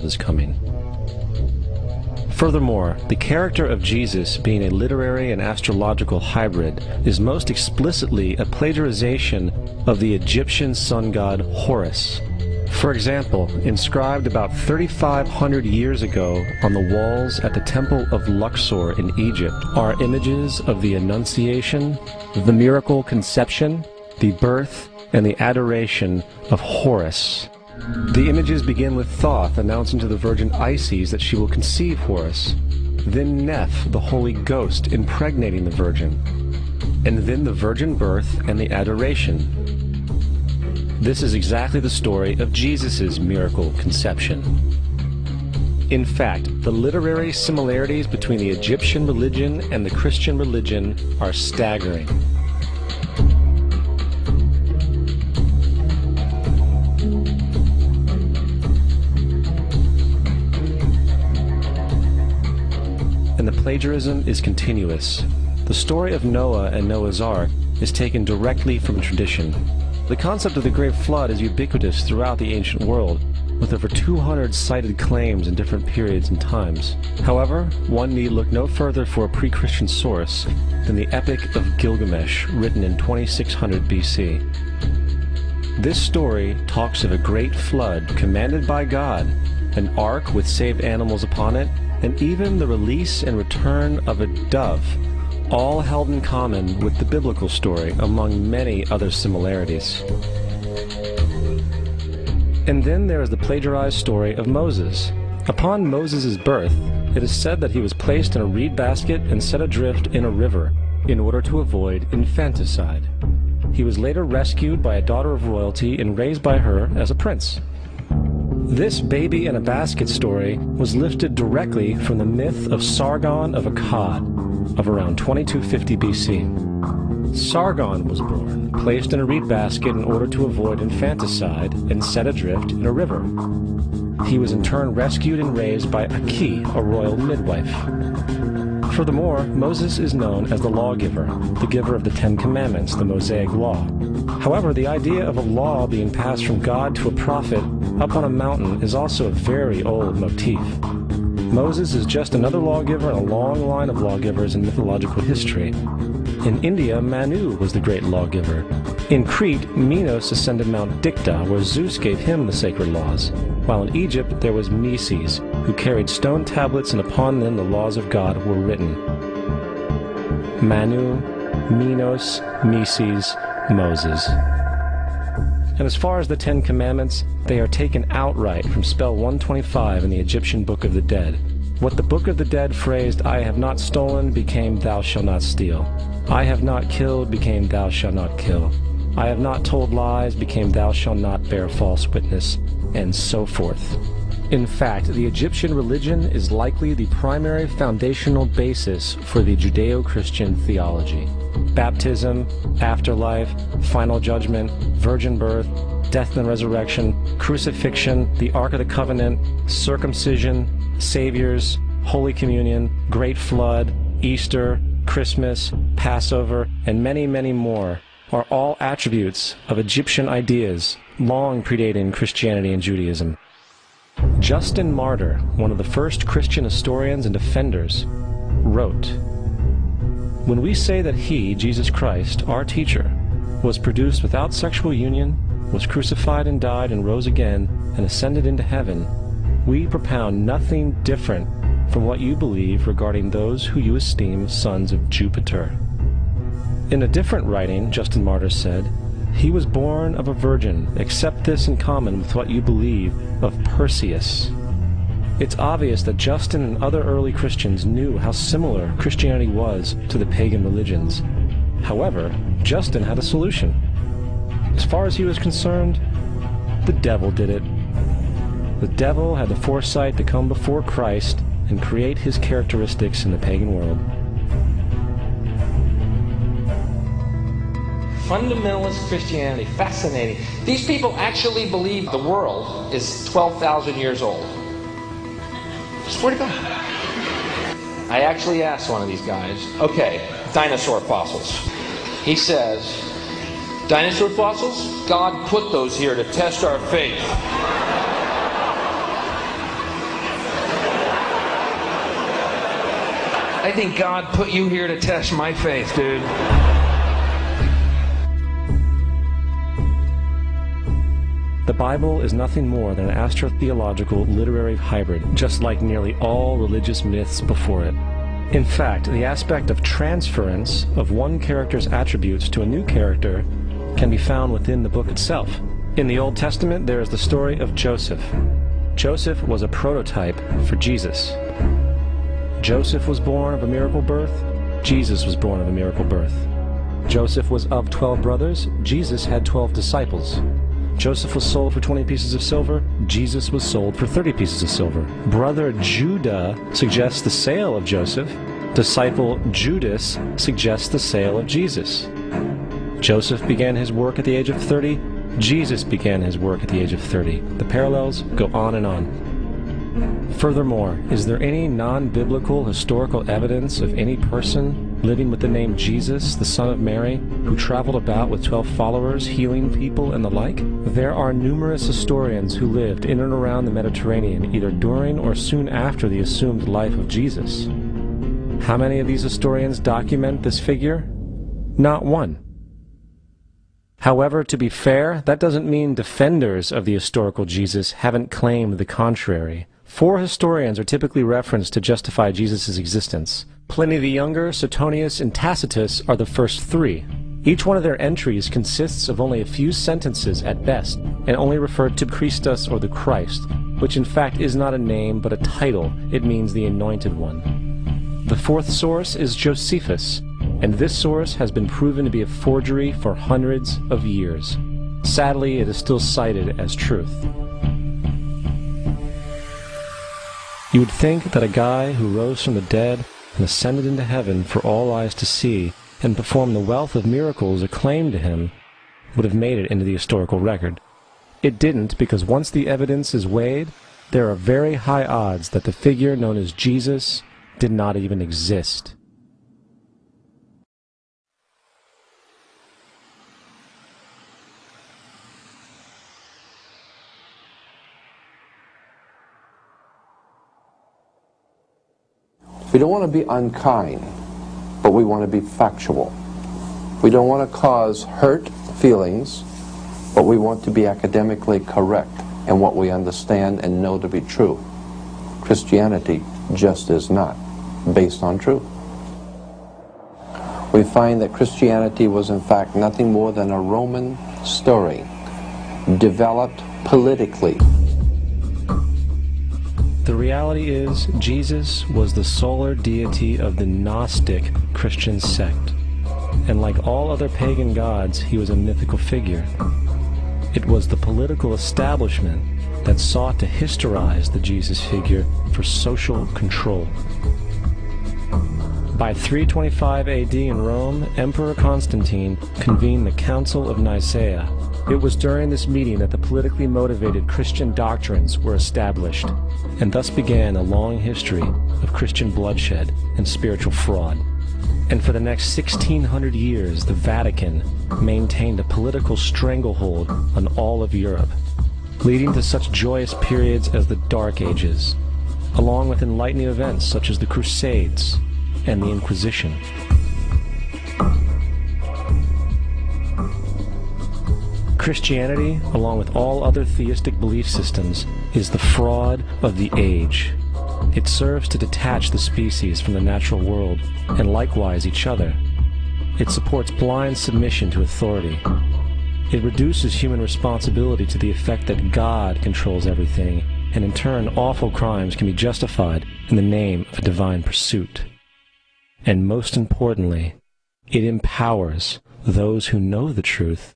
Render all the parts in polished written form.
is coming. Furthermore, the character of Jesus being a literary and astrological hybrid is most explicitly a plagiarization of the Egyptian sun god Horus. For example, inscribed about 3,500 years ago on the walls at the Temple of Luxor in Egypt are images of the Annunciation, the miracle conception, the birth, and the adoration of Horus. The images begin with Thoth announcing to the virgin Isis that she will conceive Horus, then Neph, the Holy Ghost, impregnating the virgin, and then the virgin birth and the adoration. This is exactly the story of Jesus' miracle conception. In fact, the literary similarities between the Egyptian religion and the Christian religion are staggering. And the plagiarism is continuous. The story of Noah and Noah's Ark is taken directly from tradition. The concept of the Great Flood is ubiquitous throughout the ancient world, with over 200 cited claims in different periods and times. However, one need look no further for a pre-Christian source than the Epic of Gilgamesh, written in 2600 BC. This story talks of a great flood commanded by God, an ark with saved animals upon it, and even the release and return of a dove, all held in common with the biblical story among many other similarities. And then there is the plagiarized story of Moses. Upon Moses' birth, it is said that he was placed in a reed basket and set adrift in a river in order to avoid infanticide. He was later rescued by a daughter of royalty and raised by her as a prince. This baby in a basket story was lifted directly from the myth of Sargon of Akkad of around 2250 BC. Sargon was born, placed in a reed basket in order to avoid infanticide, and set adrift in a river. He was in turn rescued and raised by Aki, a royal midwife. Furthermore, Moses is known as the lawgiver, the giver of the Ten Commandments, the Mosaic Law. However, the idea of a law being passed from God to a prophet up on a mountain is also a very old motif. Moses is just another lawgiver in a long line of lawgivers in mythological history. In India, Manu was the great lawgiver. In Crete, Minos ascended Mount Dicta, where Zeus gave him the sacred laws, while in Egypt there was Meses, who carried stone tablets and upon them the laws of God were written. Manu, Minos, Meses, Moses. And as far as the Ten Commandments, they are taken outright from spell 125 in the Egyptian Book of the Dead. What the Book of the Dead phrased, "I have not stolen," became "Thou shalt not steal." "I have not killed," became "Thou shalt not kill." "I have not told lies," became "Thou shalt not bear false witness," and so forth. In fact, the Egyptian religion is likely the primary foundational basis for the Judeo-Christian theology. Baptism, afterlife, final judgment, virgin birth, death and resurrection, crucifixion, the Ark of the Covenant, circumcision, saviors, Holy Communion, Great Flood, Easter, Christmas, Passover, and many, many more are all attributes of Egyptian ideas long predating Christianity and Judaism. Justin Martyr, one of the first Christian historians and defenders, wrote, "When we say that he, Jesus Christ, our teacher, was produced without sexual union, was crucified and died and rose again and ascended into heaven, we propound nothing different from what you believe regarding those who you esteem sons of Jupiter." In a different writing, Justin Martyr said, "He was born of a virgin, accept this in common with what you believe of Perseus." It's obvious that Justin and other early Christians knew how similar Christianity was to the pagan religions. However, Justin had a solution. As far as he was concerned, the devil did it. The devil had the foresight to come before Christ and create his characteristics in the pagan world. Fundamentalist Christianity, fascinating. These people actually believe the world is 12,000 years old. Swear to God. I actually asked one of these guys, okay, dinosaur fossils. He says, dinosaur fossils? God put those here to test our faith. I think God put you here to test my faith, dude. The Bible is nothing more than an astrotheological literary hybrid, just like nearly all religious myths before it. In fact, the aspect of transference of one character's attributes to a new character can be found within the book itself. In the Old Testament, there is the story of Joseph. Joseph was a prototype for Jesus. Joseph was born of a miracle birth. Jesus was born of a miracle birth. Joseph was of 12 brothers. Jesus had 12 disciples. Joseph was sold for 20 pieces of silver. Jesus was sold for 30 pieces of silver. Brother Judah suggests the sale of Joseph. Disciple Judas suggests the sale of Jesus. Joseph began his work at the age of 30. Jesus began his work at the age of 30. The parallels go on and on. Furthermore, is there any non-biblical historical evidence of any person living with the name Jesus, the son of Mary, who traveled about with 12 followers, healing people and the like? There are numerous historians who lived in and around the Mediterranean, either during or soon after the assumed life of Jesus. How many of these historians document this figure? Not one. However, to be fair, that doesn't mean defenders of the historical Jesus haven't claimed the contrary. 4 historians are typically referenced to justify Jesus' existence. Pliny the Younger, Suetonius, and Tacitus are the first 3. Each one of their entries consists of only a few sentences at best, and only refer to Christus or the Christ, which in fact is not a name but a title. It means the Anointed One. The 4th source is Josephus, and this source has been proven to be a forgery for hundreds of years. Sadly, it is still cited as truth. You would think that a guy who rose from the dead and ascended into heaven for all eyes to see and performed the wealth of miracles acclaimed to him would have made it into the historical record. It didn't, because once the evidence is weighed, there are very high odds that the figure known as Jesus did not even exist. We don't want to be unkind, but we want to be factual. We don't want to cause hurt feelings, but we want to be academically correct in what we understand and know to be true. Christianity just is not based on truth. We find that Christianity was in fact nothing more than a Roman story, developed politically. The reality is, Jesus was the solar deity of the Gnostic Christian sect, and like all other pagan gods, he was a mythical figure. It was the political establishment that sought to historize the Jesus figure for social control. By 325 AD in Rome, Emperor Constantine convened the Council of Nicaea. It was during this meeting that the politically motivated Christian doctrines were established, and thus began a long history of Christian bloodshed and spiritual fraud. And for the next 1600 years, the Vatican maintained a political stranglehold on all of Europe, leading to such joyous periods as the Dark Ages, along with enlightening events such as the Crusades and the Inquisition. Christianity, along with all other theistic belief systems, is the fraud of the age. It serves to detach the species from the natural world, and likewise each other. It supports blind submission to authority. It reduces human responsibility to the effect that God controls everything, and in turn awful crimes can be justified in the name of a divine pursuit. And most importantly, it empowers those who know the truth,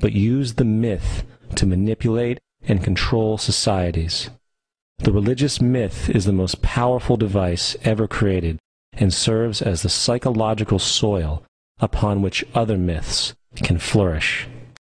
but use the myth to manipulate and control societies. The religious myth is the most powerful device ever created and serves as the psychological soil upon which other myths can flourish.